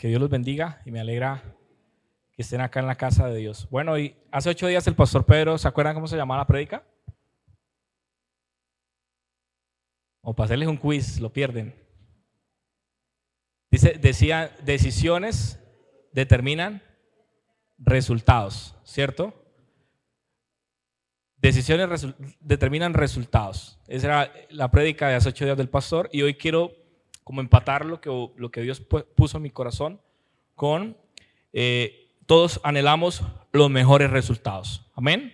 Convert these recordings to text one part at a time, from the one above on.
Que Dios los bendiga y me alegra que estén acá en la casa de Dios. Bueno, y hace 8 días el pastor Pedro, ¿se acuerdan cómo se llamaba la prédica? O para hacerles un quiz, lo pierden. Decía, decisiones determinan resultados, ¿cierto? Decisiones determinan resultados. Esa era la prédica de hace 8 días del pastor y hoy quiero como empatar lo que Dios puso en mi corazón con todos anhelamos los mejores resultados. Amén.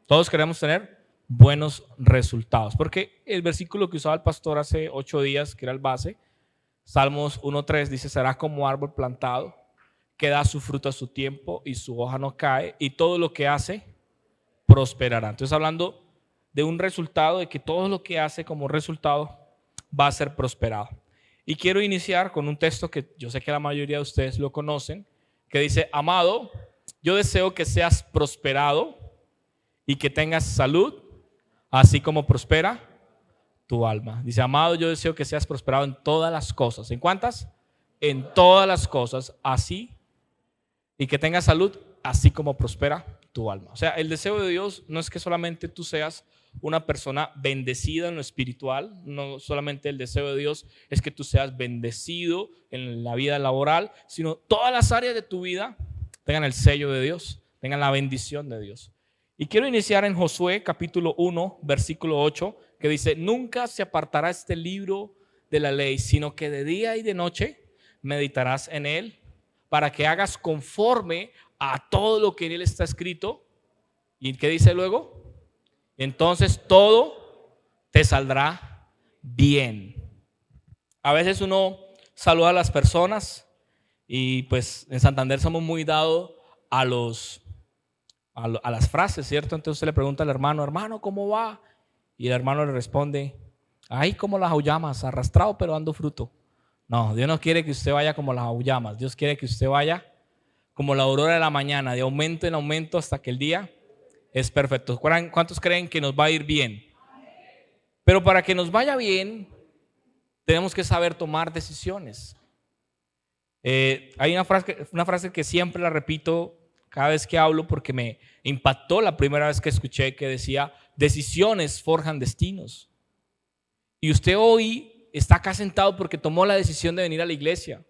Todos queremos tener buenos resultados. Porque el versículo que usaba el pastor hace 8 días, que era el base, Salmos 1:3 dice: será como árbol plantado, que da su fruto a su tiempo y su hoja no cae, y todo lo que hace prosperará. Entonces, hablando de un resultado, de que todo lo que hace como resultado va a ser prosperado. Y quiero iniciar con un texto que yo sé que la mayoría de ustedes lo conocen, que dice: amado, yo deseo que seas prosperado y que tengas salud, así como prospera tu alma. Dice: amado, yo deseo que seas prosperado en todas las cosas. ¿En cuántas? En todas las cosas, así, y que tengas salud, así como prospera tu alma. O sea, el deseo de Dios no es que solamente tú seas una persona bendecida en lo espiritual, no solamente el deseo de Dios es que tú seas bendecido en la vida laboral, sino todas las áreas de tu vida tengan el sello de Dios, tengan la bendición de Dios. Y quiero iniciar en Josué capítulo 1, versículo 8, que dice: nunca se apartará este libro de la ley, sino que de día y de noche meditarás en él, para que hagas conforme a todo lo que en él está escrito. ¿Y qué dice luego? Entonces todo te saldrá bien. A veces uno saluda a las personas y pues en Santander somos muy dados a las frases, ¿cierto? Entonces usted le pregunta al hermano: hermano, ¿cómo va? Y el hermano le responde: ay, como las auyamas, arrastrado pero dando fruto. No, Dios no quiere que usted vaya como las auyamas. Dios quiere que usted vaya como la aurora de la mañana, de aumento en aumento hasta que el día es perfecto. ¿Cuántos creen que nos va a ir bien? Pero para que nos vaya bien, tenemos que saber tomar decisiones. Hay una frase que siempre la repito cada vez que hablo porque me impactó la primera vez que escuché, que decía: decisiones forjan destinos. Y usted hoy está acá sentado porque tomó la decisión de venir a la iglesia.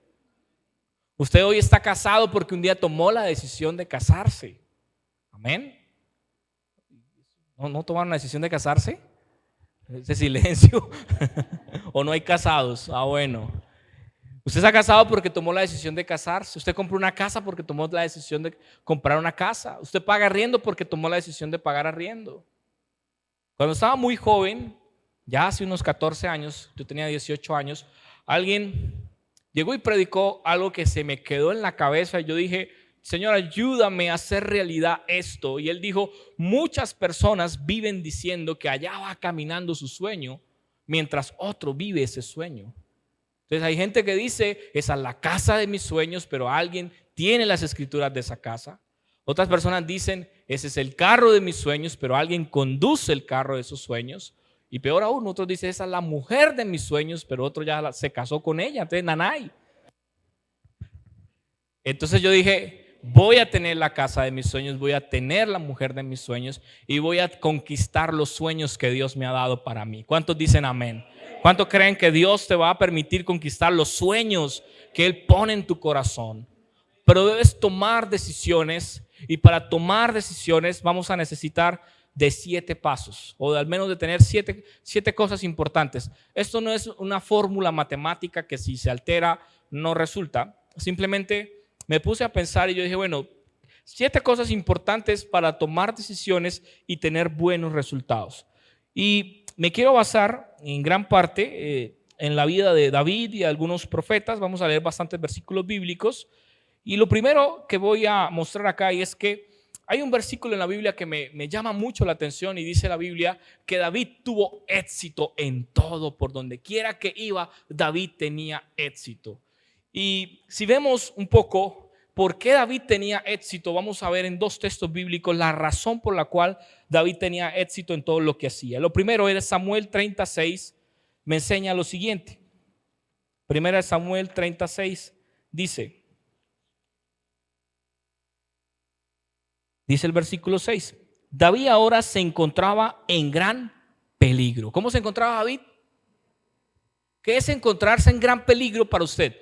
Usted hoy está casado porque un día tomó la decisión de casarse. Amén. ¿No tomaron la decisión de casarse? Ese silencio. ¿O no hay casados? Ah, bueno. Usted está casado porque tomó la decisión de casarse. Usted compró una casa porque tomó la decisión de comprar una casa. Usted paga arriendo porque tomó la decisión de pagar arriendo. Cuando estaba muy joven, ya hace unos 14 años, yo tenía 18 años, alguien llegó y predicó algo que se me quedó en la cabeza y yo dije: Señor, ayúdame a hacer realidad esto. Y él dijo: muchas personas viven diciendo que allá va caminando su sueño, mientras otro vive ese sueño. Entonces hay gente que dice: esa es la casa de mis sueños, pero alguien tiene las escrituras de esa casa. Otras personas dicen: ese es el carro de mis sueños, pero alguien conduce el carro de esos sueños. Y peor aún, otros dicen: esa es la mujer de mis sueños, pero otro ya se casó con ella. Entonces, nanay. Entonces yo dije: voy a tener la casa de mis sueños, voy a tener la mujer de mis sueños y voy a conquistar los sueños que Dios me ha dado para mí. ¿Cuántos dicen amén? ¿Cuántos creen que Dios te va a permitir conquistar los sueños que Él pone en tu corazón? Pero debes tomar decisiones, y para tomar decisiones vamos a necesitar de 7 pasos, o al menos de tener 7 cosas importantes. Esto no es una fórmula matemática que si se altera no resulta. Simplemente me puse a pensar y yo dije: bueno, 7 cosas importantes para tomar decisiones y tener buenos resultados. Y me quiero basar en gran parte en la vida de David y de algunos profetas. Vamos a leer bastantes versículos bíblicos. Y lo primero que voy a mostrar acá es que hay un versículo en la Biblia que me llama mucho la atención, y dice la Biblia que David tuvo éxito en todo. Por donde quiera que iba, David tenía éxito. Y si vemos un poco por qué David tenía éxito, vamos a ver en 2 textos bíblicos la razón por la cual David tenía éxito en todo lo que hacía. Lo primero es Samuel 36, me enseña lo siguiente. Primera de Samuel 36 dice: Dice el versículo 6. David ahora se encontraba en gran peligro. ¿Cómo se encontraba David? ¿Qué es encontrarse en gran peligro para usted?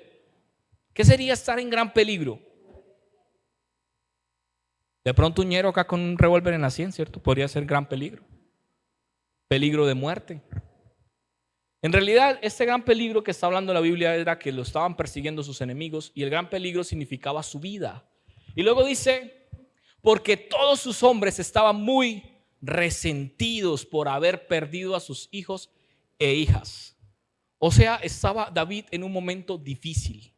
¿Qué sería estar en gran peligro? De pronto un ñero acá con un revólver en la sien, ¿cierto? Podría ser gran peligro. Peligro de muerte. En realidad, este gran peligro que está hablando la Biblia era que lo estaban persiguiendo sus enemigos y el gran peligro significaba su vida. Y luego dice, porque todos sus hombres estaban muy resentidos por haber perdido a sus hijos e hijas. O sea, estaba David en un momento difícil,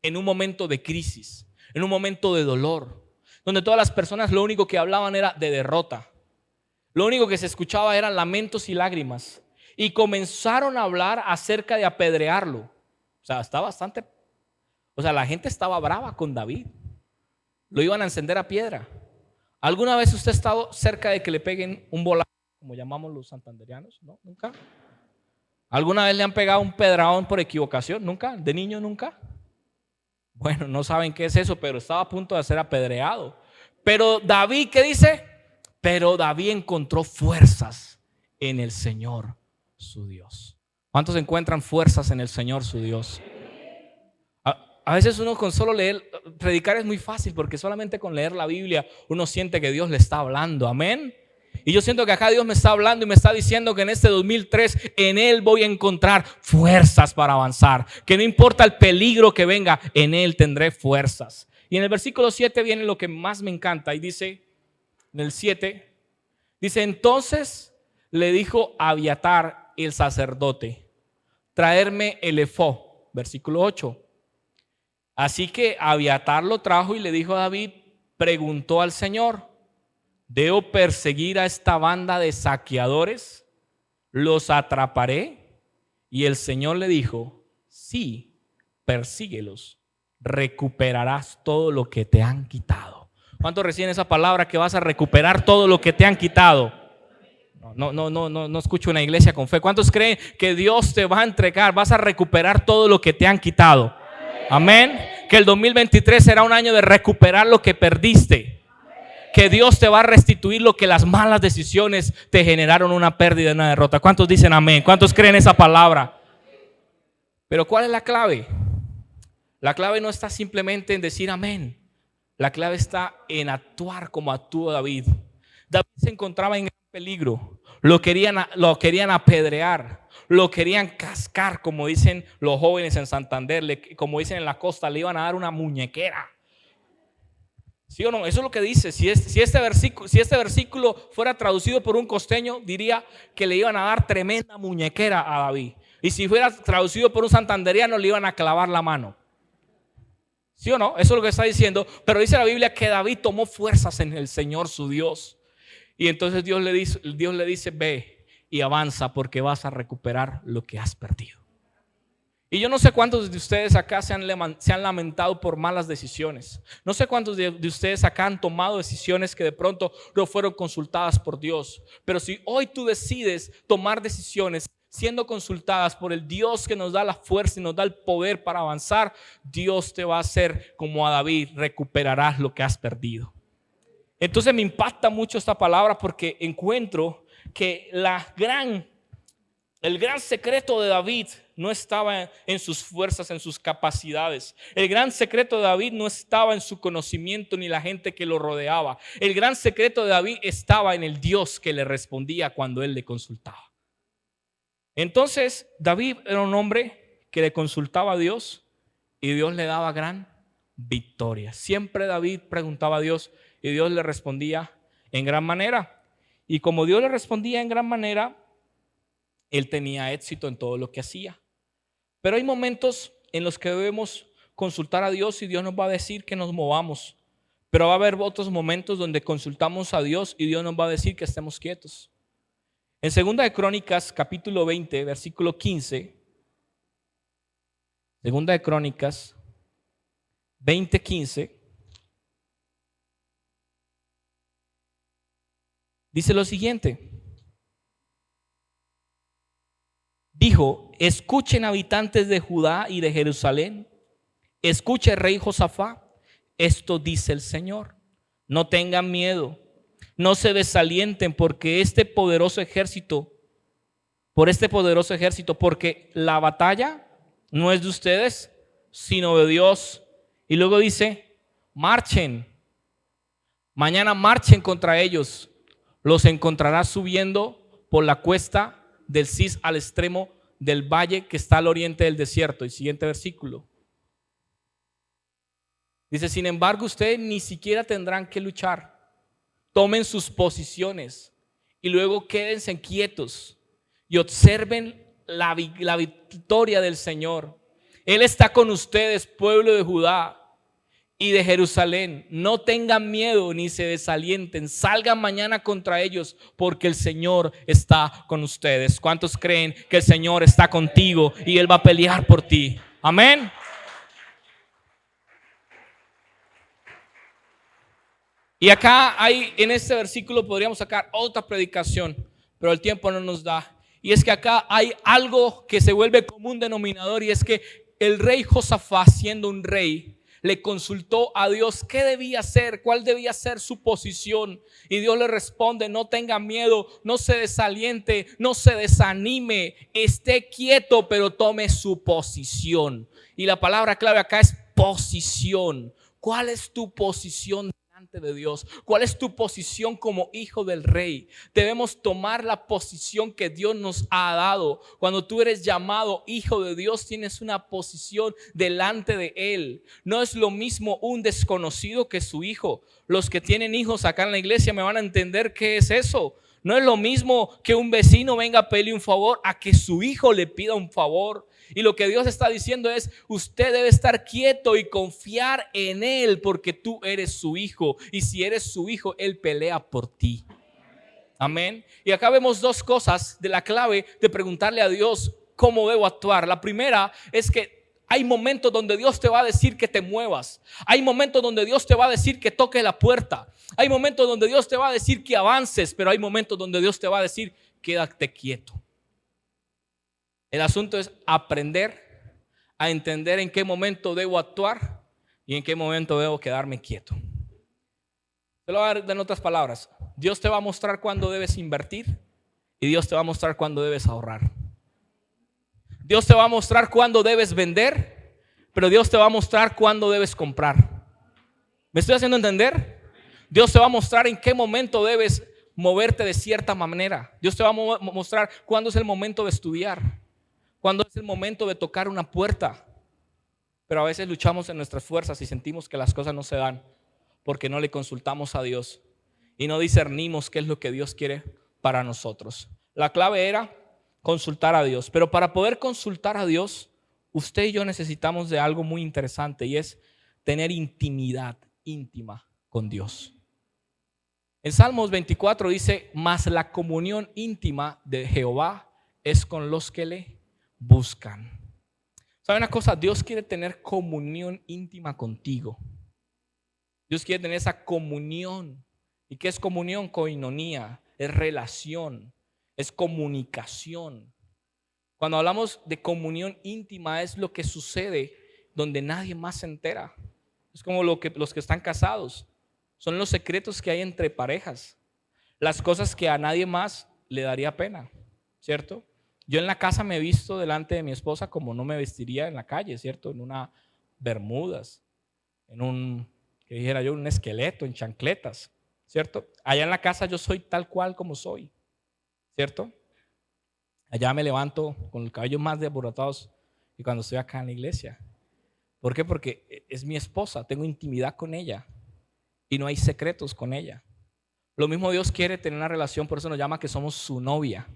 en un momento de crisis, en un momento de dolor, donde todas las personas lo único que hablaban era de derrota. Lo único que se escuchaba eran lamentos y lágrimas. Y comenzaron a hablar acerca de apedrearlo. O sea, la gente estaba brava con David. Lo iban a encender a piedra. ¿Alguna vez usted ha estado cerca de que le peguen un bolazo, como llamamos los santanderianos? ¿No? ¿Nunca? ¿Alguna vez le han pegado un pedradón por equivocación? ¿Nunca? ¿De niño nunca? Bueno, no saben qué es eso, pero estaba a punto de ser apedreado. Pero David, ¿qué dice? Pero David encontró fuerzas en el Señor, su Dios. ¿Cuántos encuentran fuerzas en el Señor, su Dios? A veces uno con solo leer, predicar es muy fácil porque solamente con leer la Biblia uno siente que Dios le está hablando. Amén. Y yo siento que acá Dios me está hablando y me está diciendo que en este 2003 en Él voy a encontrar fuerzas para avanzar. Que no importa el peligro que venga, en Él tendré fuerzas. Y en el versículo 7 viene lo que más me encanta y dice, en el 7, dice, entonces le dijo a Abiatar el sacerdote, traerme el efod. Versículo 8. Así que Abiatar lo trajo y le dijo a David, preguntó al Señor, ¿debo perseguir a esta banda de saqueadores? ¿Los atraparé? Y el Señor le dijo, sí, persíguelos, recuperarás todo lo que te han quitado. ¿Cuántos reciben esa palabra que vas a recuperar todo lo que te han quitado? No escucho una iglesia con fe. ¿Cuántos creen que Dios te va a entregar? Vas a recuperar todo lo que te han quitado. Amén. Que el 2023 será un año de recuperar lo que perdiste. Que Dios te va a restituir lo que las malas decisiones te generaron una pérdida, una derrota. ¿Cuántos dicen amén? ¿Cuántos creen esa palabra? Pero ¿cuál es la clave? La clave no está simplemente en decir amén. La clave está en actuar como actuó David. David se encontraba en gran peligro. Lo querían apedrear. Lo querían cascar, como dicen los jóvenes en Santander, como dicen en la costa, le iban a dar una muñequera. ¿Sí o no? Eso es lo que dice. Si este versículo fuera traducido por un costeño, diría que le iban a dar tremenda muñequera a David. Y si fuera traducido por un santanderiano, le iban a clavar la mano. ¿Sí o no? Eso es lo que está diciendo. Pero dice la Biblia que David tomó fuerzas en el Señor su Dios. Y entonces Dios le dice, ve y avanza porque vas a recuperar lo que has perdido. Y yo no sé cuántos de ustedes acá se han lamentado por malas decisiones. No sé cuántos de ustedes acá han tomado decisiones que de pronto no fueron consultadas por Dios. Pero si hoy tú decides tomar decisiones siendo consultadas por el Dios que nos da la fuerza y nos da el poder para avanzar, Dios te va a hacer como a David, recuperarás lo que has perdido. Entonces me impacta mucho esta palabra porque encuentro que el gran secreto de David no estaba en sus fuerzas, en sus capacidades. El gran secreto de David no estaba en su conocimiento ni la gente que lo rodeaba. El gran secreto de David estaba en el Dios que le respondía cuando él le consultaba. Entonces David era un hombre que le consultaba a Dios y Dios le daba gran victoria. Siempre David preguntaba a Dios y Dios le respondía en gran manera. Y como Dios le respondía en gran manera, él tenía éxito en todo lo que hacía. Pero hay momentos en los que debemos consultar a Dios y Dios nos va a decir que nos movamos. Pero va a haber otros momentos donde consultamos a Dios y Dios nos va a decir que estemos quietos. En 2 de Crónicas, capítulo 20, versículo 15. 2 de Crónicas 20:15. Dice lo siguiente. Dijo, escuchen habitantes de Judá y de Jerusalén. Escuche rey Josafá. Esto dice el Señor. no tengan miedo, no se desalienten porque este poderoso ejército, porque la batalla no es de ustedes, sino de Dios. Y luego dice, marchen, mañana marchen contra ellos, los encontrarás subiendo por la cuesta del Cis al extremo del valle que está al oriente del desierto. Y siguiente versículo. Dice, sin embargo, ustedes ni siquiera tendrán que luchar. Tomen sus posiciones y luego quédense quietos y observen la victoria del Señor. Él está con ustedes, pueblo de Judá y de Jerusalén. No tengan miedo ni se desalienten. Salgan mañana contra ellos porque el Señor está con ustedes. ¿Cuántos creen que el Señor está contigo y Él va a pelear por ti? Amén. Y acá hay, en este versículo podríamos sacar otra predicación, pero el tiempo no nos da. Y es que acá hay algo que se vuelve como un denominador, y es que el rey Josafat, siendo un rey, le consultó a Dios qué debía hacer, cuál debía ser su posición. Y Dios le responde, no tenga miedo, no se desaliente, no se desanime, esté quieto, pero tome su posición. Y la palabra clave acá es posición. ¿Cuál es tu posición de Dios? ¿Cuál es tu posición como hijo del rey? Debemos tomar la posición que Dios nos ha dado. Cuando tú eres llamado hijo de Dios, tienes una posición delante de Él. No es lo mismo un desconocido que su hijo. Los que tienen hijos acá en la iglesia me van a entender qué es eso. No es lo mismo que un vecino venga a pedirle un favor a que su hijo le pida un favor. Y lo que Dios está diciendo es, usted debe estar quieto y confiar en Él porque tú eres su hijo. Y si eres su hijo, Él pelea por ti. Amén. Y acá vemos dos cosas de la clave de preguntarle a Dios cómo debo actuar. La primera es que hay momentos donde Dios te va a decir que te muevas. Hay momentos donde Dios te va a decir que toque la puerta. Hay momentos donde Dios te va a decir que avances, pero hay momentos donde Dios te va a decir quédate quieto. El asunto es aprender a entender en qué momento debo actuar y en qué momento debo quedarme quieto. Te lo voy a dar en otras palabras. Dios te va a mostrar cuándo debes invertir y Dios te va a mostrar cuándo debes ahorrar. Dios te va a mostrar cuándo debes vender, pero Dios te va a mostrar cuándo debes comprar. ¿Me estoy haciendo entender? Dios te va a mostrar en qué momento debes moverte de cierta manera. Dios te va a mostrar cuándo es el momento de estudiar, cuándo es el momento de tocar una puerta. Pero a veces luchamos en nuestras fuerzas y sentimos que las cosas no se dan porque no le consultamos a Dios y no discernimos qué es lo que Dios quiere para nosotros. La clave era consultar a Dios, pero para poder consultar a Dios, usted y yo necesitamos de algo muy interesante, y es tener intimidad íntima con Dios. En Salmos 24 dice, mas la comunión íntima de Jehová es con los que le buscan. ¿Sabe una cosa? Dios quiere tener comunión íntima contigo. Dios quiere tener esa comunión. ¿Y qué es comunión? Koinonía, es relación, es comunicación. Cuando hablamos de comunión íntima es lo que sucede donde nadie más se entera. Es como los que están casados. Son los secretos que hay entre parejas. Las cosas que a nadie más le daría pena, ¿cierto? Yo en la casa me he visto delante de mi esposa como no me vestiría en la calle, ¿cierto? En una bermudas, en un, que dijera yo, un esqueleto, en chancletas, ¿cierto? Allá en la casa yo soy tal cual como soy, ¿cierto? Allá me levanto con los cabellos más desbordados que cuando estoy acá en la iglesia. ¿Por qué? Porque es mi esposa, tengo intimidad con ella y no hay secretos con ella. Lo mismo Dios quiere tener una relación, por eso nos llama que somos su novia.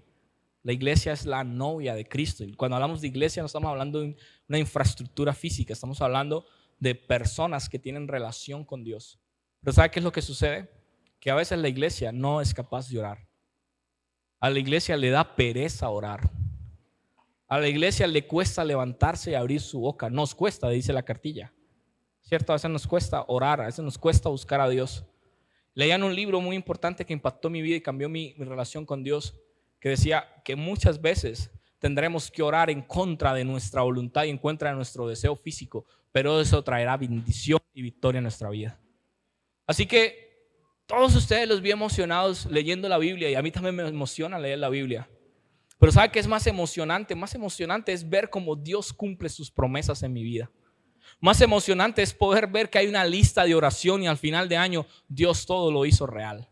La iglesia es la novia de Cristo. Y cuando hablamos de iglesia no estamos hablando de una infraestructura física, estamos hablando de personas que tienen relación con Dios. Pero ¿sabe qué es lo que sucede? Que a veces la iglesia no es capaz de orar. A la iglesia le da pereza orar. A la iglesia le cuesta levantarse y abrir su boca. Nos cuesta, dice la cartilla. ¿Cierto? A veces nos cuesta orar, a veces nos cuesta buscar a Dios. Leían un libro muy importante que impactó mi vida y cambió mi relación con Dios, que decía que muchas veces tendremos que orar en contra de nuestra voluntad y en contra de nuestro deseo físico, pero eso traerá bendición y victoria en nuestra vida. Así que Todos ustedes los vi emocionados leyendo la Biblia y a mí también me emociona leer la Biblia. Pero ¿sabe qué es más emocionante? Más emocionante es ver cómo Dios cumple sus promesas en mi vida. Más emocionante es poder ver que hay una lista de oración y al final de año Dios todo lo hizo real.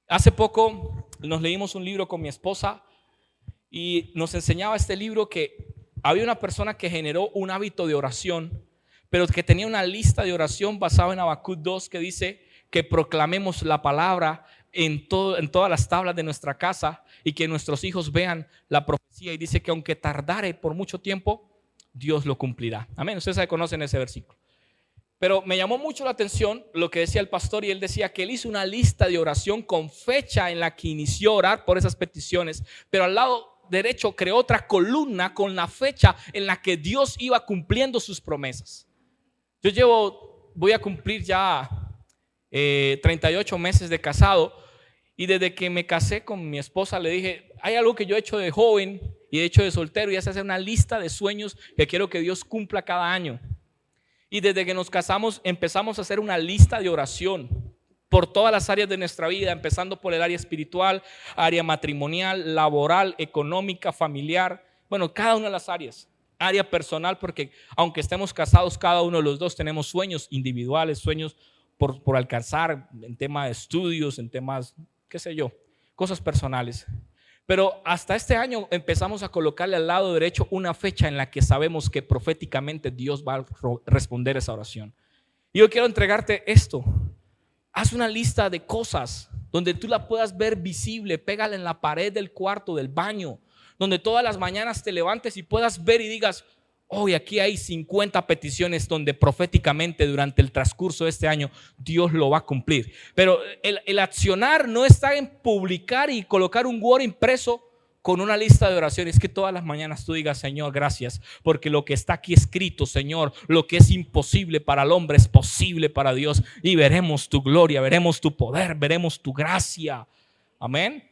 Hace poco nos leímos un libro con mi esposa y nos enseñaba este libro que había una persona que generó un hábito de oración, pero que tenía una lista de oración basada en Habacuc 2 que dice que proclamemos la palabra en todas las tablas de nuestra casa y que nuestros hijos vean la profecía, y dice que aunque tardare por mucho tiempo, Dios lo cumplirá. Amén. Ustedes conocen ese versículo. Pero me llamó mucho la atención lo que decía el pastor, y él decía que él hizo una lista de oración con fecha en la que inició a orar por esas peticiones, pero al lado derecho creó otra columna con la fecha en la que Dios iba cumpliendo sus promesas. Voy a cumplir ya 38 meses de casado, y desde que me casé con mi esposa le dije, hay algo que yo he hecho de joven y he hecho de soltero, y es hacer una lista de sueños que quiero que Dios cumpla cada año. Y desde que nos casamos empezamos a hacer una lista de oración por todas las áreas de nuestra vida, empezando por el área espiritual, área matrimonial, laboral, económica, familiar, bueno, cada una de las áreas. Área personal, porque aunque estemos casados, cada uno de los dos tenemos sueños individuales, sueños por alcanzar en temas de estudios, en temas, qué sé yo, cosas personales. Pero hasta este año empezamos a colocarle al lado derecho una fecha en la que sabemos que proféticamente Dios va a responder esa oración. Y yo quiero entregarte esto. Haz una lista de cosas donde tú la puedas ver visible, pégala en la pared del cuarto, del baño, donde todas las mañanas te levantes y puedas ver y digas, hoy aquí hay 50 peticiones donde proféticamente durante el transcurso de este año Dios lo va a cumplir. Pero el accionar no está en publicar y colocar un Word impreso con una lista de oraciones, que todas las mañanas tú digas, Señor, gracias, porque lo que está aquí escrito, Señor, lo que es imposible para el hombre es posible para Dios, y veremos tu gloria, veremos tu poder, veremos tu gracia. Amén.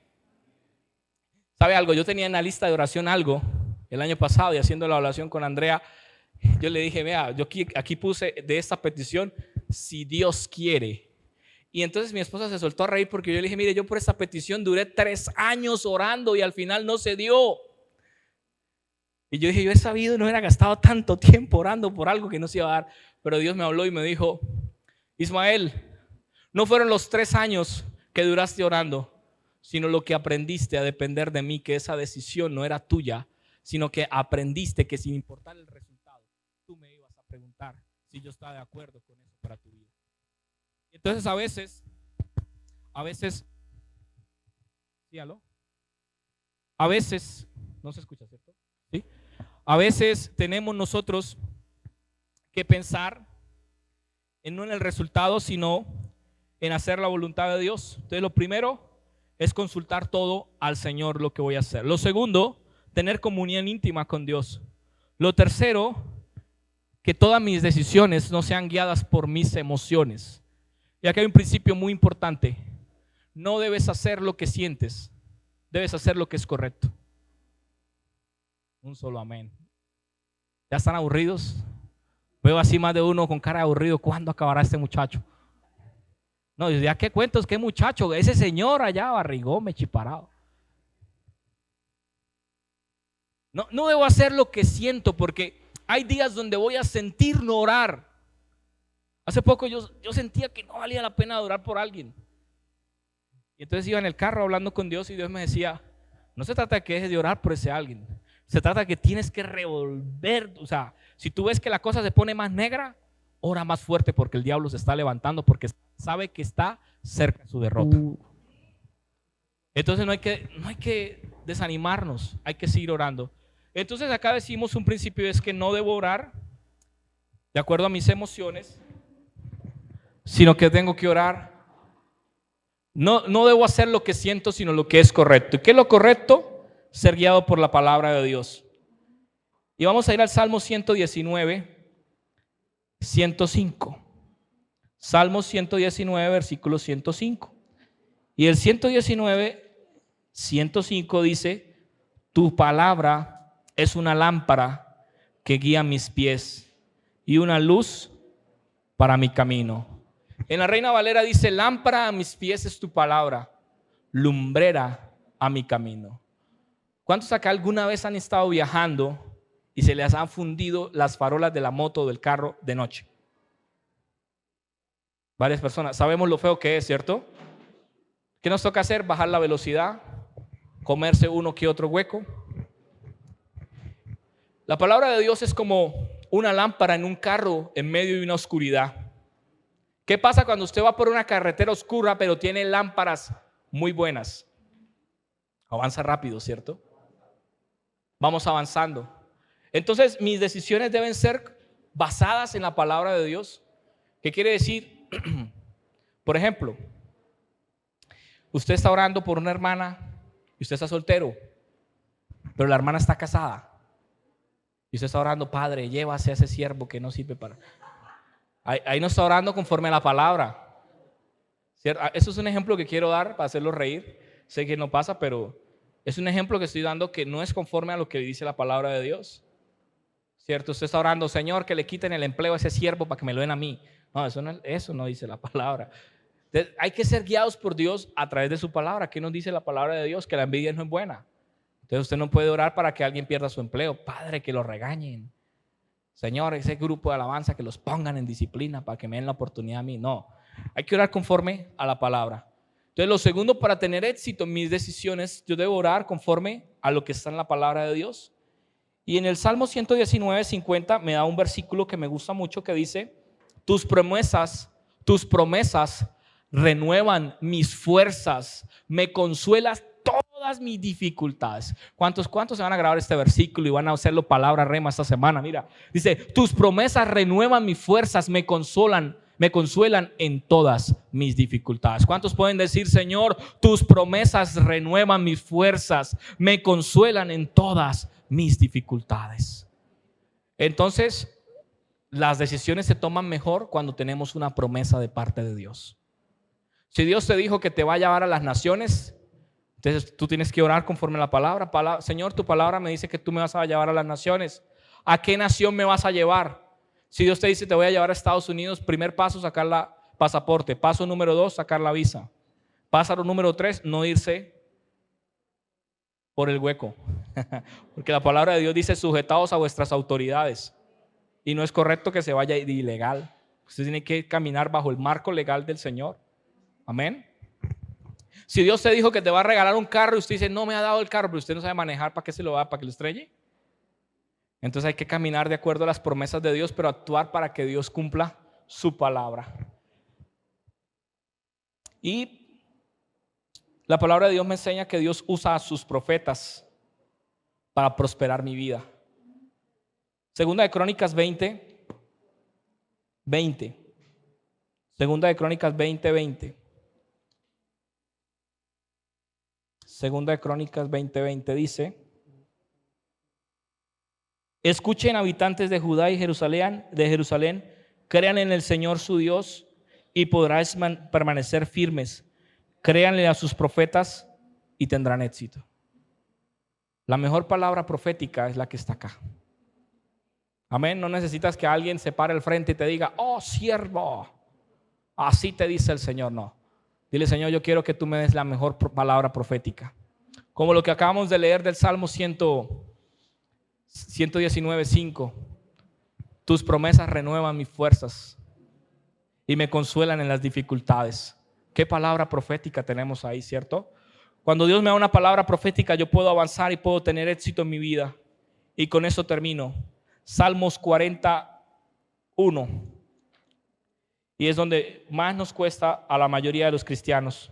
¿Sabe algo? Yo tenía en la lista de oración algo el año pasado, y haciendo la oración con Andrea, yo le dije, vea, yo aquí puse de esta petición, si Dios quiere. Y entonces mi esposa se soltó a reír, porque yo le dije, mire, yo por esta petición duré 3 años orando y al final no se dio. Y yo dije, yo he sabido, no hubiera gastado tanto tiempo orando por algo que no se iba a dar. Pero Dios me habló y me dijo, Ismael, no fueron los 3 años que duraste orando, sino lo que aprendiste a depender de mí, que esa decisión no era tuya, sino que aprendiste que sin importar el resultado, tú me ibas a preguntar si yo estaba de acuerdo con eso para tu vida. Entonces a veces, ¿sí, aló? A veces, no se escucha, ¿cierto? ¿Sí? A veces tenemos nosotros que pensar no en el resultado, sino en hacer la voluntad de Dios. Entonces lo primero es consultar todo al Señor lo que voy a hacer. Lo segundo, tener comunión íntima con Dios. Lo tercero, que todas mis decisiones no sean guiadas por mis emociones. Y aquí hay un principio muy importante. No debes hacer lo que sientes, debes hacer lo que es correcto. Un solo amén. ¿Ya están aburridos? Veo así más de uno con cara de aburrido. ¿Cuándo acabará este muchacho? No, ya qué cuentos, qué muchacho, ese señor allá, barrigón, mechiparado. No debo hacer lo que siento, porque hay días donde voy a sentir no orar. Hace poco yo sentía que no valía la pena orar por alguien. Y entonces iba en el carro hablando con Dios, y Dios me decía, no se trata de que dejes de orar por ese alguien. Se trata de que tienes que revolver. O sea, si tú ves que la cosa se pone más negra, ora más fuerte, porque el diablo se está levantando, porque sabe que está cerca de su derrota. Entonces no hay que desanimarnos, hay que seguir orando. Entonces acá decimos un principio, es que no debo orar de acuerdo a mis emociones, sino que tengo que orar. No debo hacer lo que siento, sino lo que es correcto. ¿Y qué es lo correcto? Ser guiado por la palabra de Dios. Y vamos a ir al Salmo 119, 105. Salmo 119, versículo 105. Y el 119, 105 dice, tu palabra es una lámpara que guía mis pies y una luz para mi camino. En la Reina Valera dice: lámpara a mis pies es tu palabra, lumbrera a mi camino. ¿Cuántos acá alguna vez han estado viajando y se les han fundido las farolas de la moto o del carro de noche? Varias personas. Sabemos lo feo que es, ¿cierto? ¿Qué nos toca hacer? Bajar la velocidad, comerse uno que otro hueco. La palabra de Dios es como una lámpara en un carro en medio de una oscuridad. ¿Qué pasa cuando usted va por una carretera oscura pero tiene lámparas muy buenas? Avanza rápido, ¿cierto? Vamos avanzando. Entonces mis decisiones deben ser basadas en la palabra de Dios. ¿Qué quiere decir? Por ejemplo, usted está orando por una hermana y usted está soltero, pero la hermana está casada. Y usted está orando: Padre, llévase a ese siervo que no sirve para... Ahí no está orando conforme a la palabra, ¿cierto? Eso es un ejemplo que quiero dar para hacerlo reír. Sé que no pasa, pero es un ejemplo que estoy dando que no es conforme a lo que dice la palabra de Dios, ¿cierto? Usted está orando: Señor, que le quiten el empleo a ese siervo para que me lo den a mí. No, eso no dice la palabra. Entonces, hay que ser guiados por Dios a través de su palabra. ¿Qué nos dice la palabra de Dios? Que la envidia no es buena. Entonces usted no puede orar para que alguien pierda su empleo. Padre, que lo regañen. Señor, ese grupo de alabanza, que los pongan en disciplina para que me den la oportunidad a mí. No, hay que orar conforme a la palabra. Entonces lo segundo, para tener éxito en mis decisiones, yo debo orar conforme a lo que está en la palabra de Dios. Y en el Salmo 119:50 me da un versículo que me gusta mucho, que dice: tus promesas renuevan mis fuerzas, me consuelas todas mis dificultades. ¿Cuántos se van a grabar este versículo y van a hacerlo palabra rema esta semana? Mira, dice: tus promesas renuevan mis fuerzas, me consuelan en todas mis dificultades. ¿Cuántos pueden decir: Señor, tus promesas renuevan mis fuerzas, me consuelan en todas mis dificultades? Entonces, las decisiones se toman mejor cuando tenemos una promesa de parte de Dios. Si Dios te dijo que te va a llevar a las naciones, entonces tú tienes que orar conforme a la palabra. Señor, tu palabra me dice que tú me vas a llevar a las naciones. ¿A qué nación me vas a llevar? Si Dios te dice: te voy a llevar a Estados Unidos, primer paso, sacar la pasaporte. Paso número 2, sacar la visa. Paso número 3, no irse por el hueco. Porque la palabra de Dios dice: sujetados a vuestras autoridades. Y no es correcto que se vaya ilegal. Usted tiene que caminar bajo el marco legal del Señor. Amén. Si Dios te dijo que te va a regalar un carro y usted dice: no me ha dado el carro, pero usted no sabe manejar, ¿para qué se lo da? ¿Para que lo estrelle? Entonces hay que caminar de acuerdo a las promesas de Dios, pero actuar para que Dios cumpla su palabra. Y la palabra de Dios me enseña que Dios usa a sus profetas para prosperar mi vida. Segunda de Crónicas 20. Segunda de Crónicas 20:20. Segunda de Crónicas 20:20 dice: escuchen, habitantes de Judá y Jerusalén, crean en el Señor su Dios y podrás permanecer firmes. Créanle a sus profetas y tendrán éxito. La mejor palabra profética es la que está acá. Amén. No necesitas que alguien se pare al frente y te diga: oh siervo, así te dice el Señor. No. Dile: Señor, yo quiero que tú me des la mejor palabra profética. Como lo que acabamos de leer del Salmo 119:5. Tus promesas renuevan mis fuerzas y me consuelan en las dificultades. ¿Qué palabra profética tenemos ahí, cierto? Cuando Dios me da una palabra profética, yo puedo avanzar y puedo tener éxito en mi vida. Y con eso termino. Salmos 41. Y es donde más nos cuesta a la mayoría de los cristianos.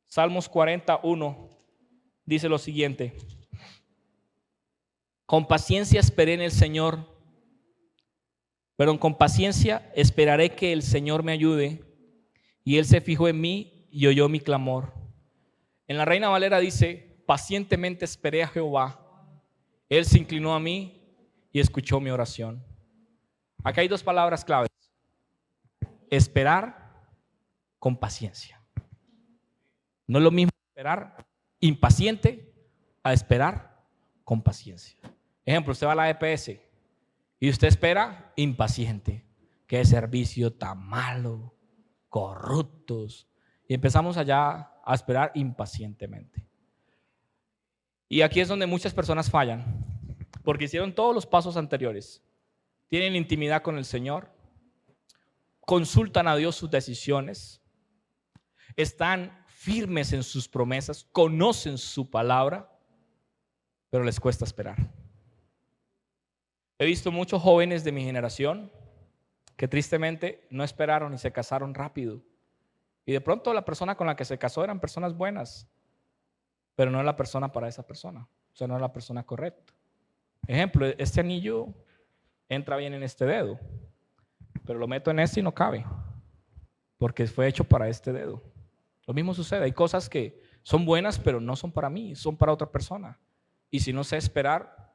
Salmos 41 dice lo siguiente: con paciencia esperé en el Señor, pero con paciencia esperaré que el Señor me ayude. Y Él se fijó en mí y oyó mi clamor. En la Reina Valera dice: pacientemente esperé a Jehová. Él se inclinó a mí y escuchó mi oración. Acá hay dos palabras claves: esperar con paciencia. No es lo mismo esperar impaciente a esperar con paciencia. Ejemplo, usted va a la EPS y usted espera impaciente. Qué servicio tan malo. corruptos. Y empezamos allá a esperar impacientemente. Y aquí es donde muchas personas fallan, porque hicieron todos los pasos anteriores. Tienen intimidad con el Señor, consultan a Dios sus decisiones, están firmes en sus promesas, conocen su palabra, pero les cuesta esperar. He visto muchos jóvenes de mi generación que tristemente no esperaron y se casaron rápido. Y de pronto la persona con la que se casó eran personas buenas, pero no es la persona para esa persona. O sea, no es la persona correcta. Ejemplo, este anillo entra bien en este dedo, pero lo meto en este y no cabe, porque fue hecho para este dedo. Lo mismo sucede. Hay cosas que son buenas, pero no son para mí, son para otra persona. Y si no sé esperar,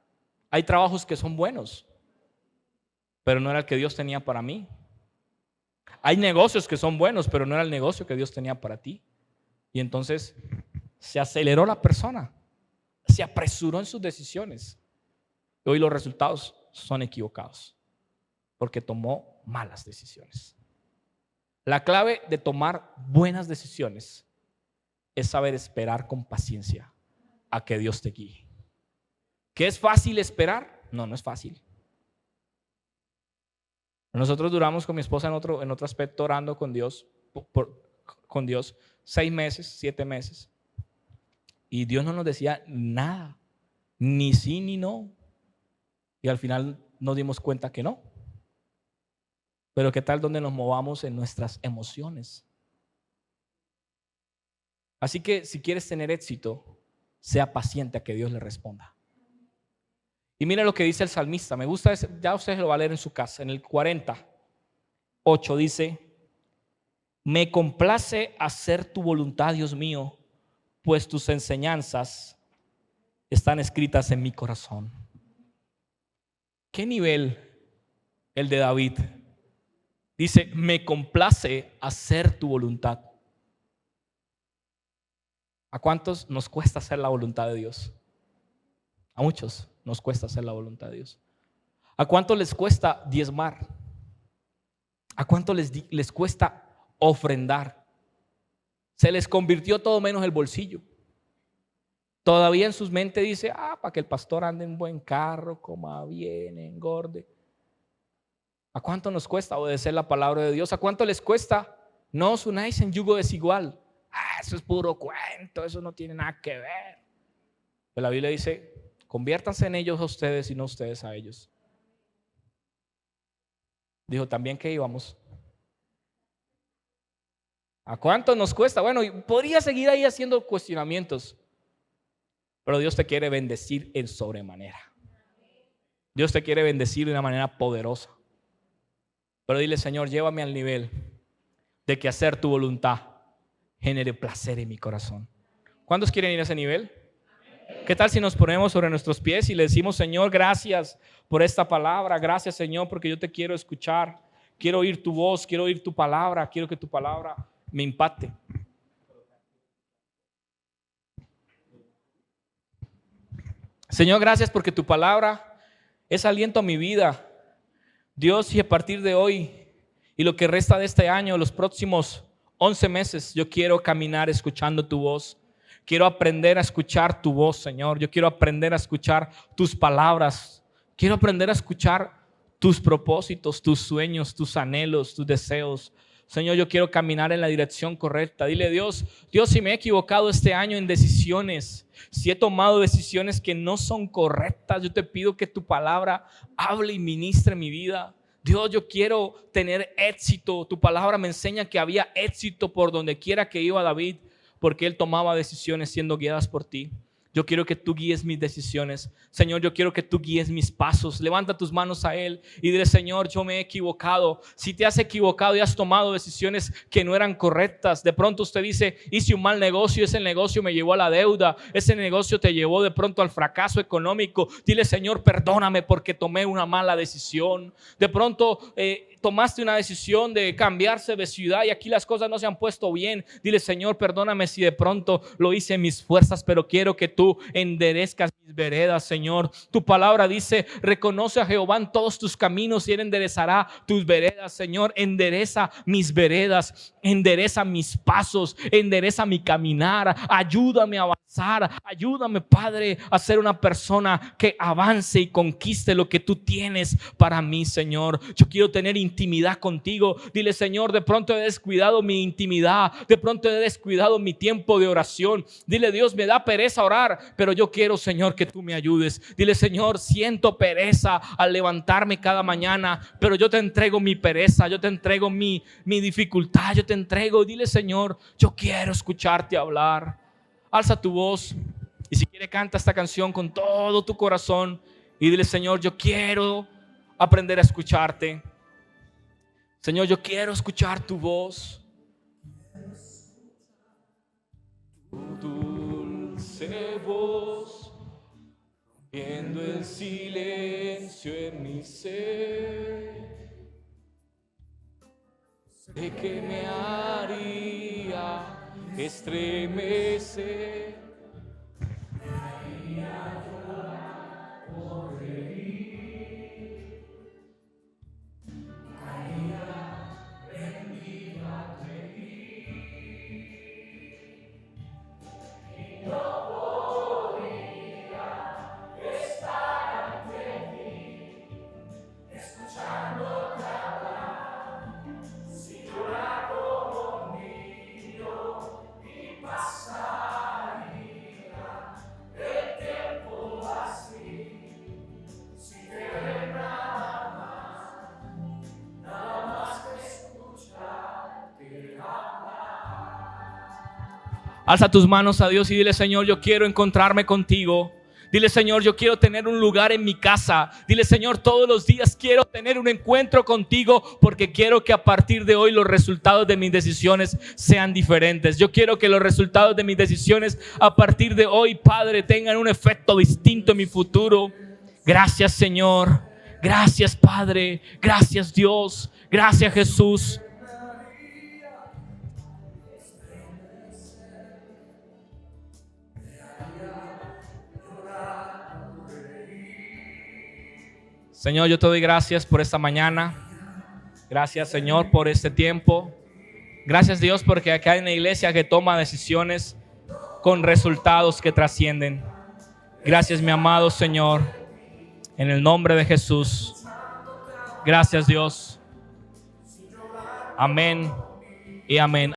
hay trabajos que son buenos, pero no era el que Dios tenía para mí. Hay negocios que son buenos, pero no era el negocio que Dios tenía para ti. Y entonces se aceleró la persona, se apresuró en sus decisiones. Y hoy los resultados son equivocados, porque tomó malas decisiones. La clave de tomar buenas decisiones es saber esperar con paciencia a que Dios te guíe. ¿Qué es fácil esperar? No, no es fácil. Nosotros duramos con mi esposa en otro aspecto orando con Dios, con Dios 6 meses, 7 meses. Y Dios no nos decía nada, ni sí ni no. Y al final nos dimos cuenta que no. Pero ¿qué tal donde nos movamos en nuestras emociones? Así que si quieres tener éxito, sea paciente a que Dios le responda. Y mira lo que dice el salmista. Me gusta, ya ustedes lo van a leer en su casa. En el 48 dice: me complace hacer tu voluntad, Dios mío, pues tus enseñanzas están escritas en mi corazón. ¿Qué nivel el de David? Dice: me complace hacer tu voluntad. ¿A cuántos nos cuesta hacer la voluntad de Dios? A muchos nos cuesta hacer la voluntad de Dios. ¿A cuántos les cuesta diezmar? ¿A cuántos les cuesta ofrendar? Se les convirtió todo menos el bolsillo. Todavía en sus mentes dice: para que el pastor ande en buen carro, coma bien, engorde. ¿A cuánto nos cuesta obedecer la palabra de Dios? ¿A cuánto les cuesta? No os unáis en yugo desigual. Eso es puro cuento, eso no tiene nada que ver. Pero la Biblia dice: conviértanse en ellos a ustedes y no ustedes a ellos. Dijo también que íbamos. ¿A cuánto nos cuesta? Bueno, podría seguir ahí haciendo cuestionamientos, pero Dios te quiere bendecir en sobremanera. Dios te quiere bendecir de una manera poderosa. Pero dile: Señor, llévame al nivel de que hacer tu voluntad genere placer en mi corazón. ¿Cuántos quieren ir a ese nivel? ¿Qué tal si nos ponemos sobre nuestros pies y le decimos: Señor, gracias por esta palabra, gracias, Señor, porque yo te quiero escuchar, quiero oír tu voz, quiero oír tu palabra, quiero que tu palabra me impacte? Señor, gracias porque tu palabra es aliento a mi vida. Dios, y a partir de hoy y lo que resta de este año, los próximos 11 meses, yo quiero caminar escuchando tu voz. Quiero aprender a escuchar tu voz, Señor. Yo quiero aprender a escuchar tus palabras. Quiero aprender a escuchar tus propósitos, tus sueños, tus anhelos, tus deseos. Señor, yo quiero caminar en la dirección correcta. Dile: Dios, si me he equivocado este año en decisiones, si he tomado decisiones que no son correctas, yo te pido que tu palabra hable y ministre mi vida. Dios, yo quiero tener éxito. Tu palabra me enseña que había éxito por donde quiera que iba David, porque él tomaba decisiones siendo guiadas por ti. Yo quiero que tú guíes mis decisiones. Señor, yo quiero que tú guíes mis pasos. Levanta tus manos a Él y dile: Señor, yo me he equivocado. Si te has equivocado y has tomado decisiones que no eran correctas, de pronto usted dice: hice un mal negocio, ese negocio me llevó a la deuda, ese negocio te llevó de pronto al fracaso económico. Dile: Señor, perdóname porque tomé una mala decisión. De pronto tomaste una decisión de cambiarse de ciudad y aquí las cosas no se han puesto bien. Dile: Señor, perdóname si de pronto lo hice en mis fuerzas, pero quiero que tú tú enderezcas mis veredas, Señor. Tu palabra dice: reconoce a Jehová en todos tus caminos y Él enderezará tus veredas, Señor. Endereza mis veredas, endereza mis pasos, endereza mi caminar. Ayúdame a avanzar, ayúdame, Padre, a ser una persona que avance y conquiste lo que tú tienes para mí, Señor. Yo quiero tener intimidad contigo. Dile: Señor, de pronto he descuidado mi intimidad, de pronto he descuidado mi tiempo de oración. Dile: Dios, me da pereza orar, pero yo quiero, Señor, que tú me ayudes. Dile: Señor, siento pereza al levantarme cada mañana, pero yo te entrego mi pereza, yo te entrego mi dificultad, yo te entrego. Dile: Señor, yo quiero escucharte hablar. Alza tu voz y si quiere canta esta canción con todo tu corazón y dile: Señor, yo quiero aprender a escucharte. Señor, yo quiero escuchar tu voz. Tu dulce voz, rompiendo el silencio en mi ser, de que me haría estremecer, me haría llorar o reír, caía rendido ante ti, y no podía estar ante ti, escuchándote hablar, sin llorar como un niño, y pasaría el tiempo así, sin querer nada más que escucharte hablar. Alza tus manos a Dios y dile: Señor, yo quiero encontrarme contigo. Dile: Señor, yo quiero tener un lugar en mi casa. Dile: Señor, todos los días quiero tener un encuentro contigo, porque quiero que a partir de hoy los resultados de mis decisiones sean diferentes. Yo quiero que los resultados de mis decisiones a partir de hoy, Padre, tengan un efecto distinto en mi futuro. Gracias, Señor. Gracias, Padre. Gracias, Dios. Gracias, Jesús. Señor, yo te doy gracias por esta mañana. Gracias, Señor, por este tiempo. Gracias, Dios, porque acá hay una iglesia que toma decisiones con resultados que trascienden. Gracias, mi amado Señor, en el nombre de Jesús. Gracias, Dios. Amén y amén.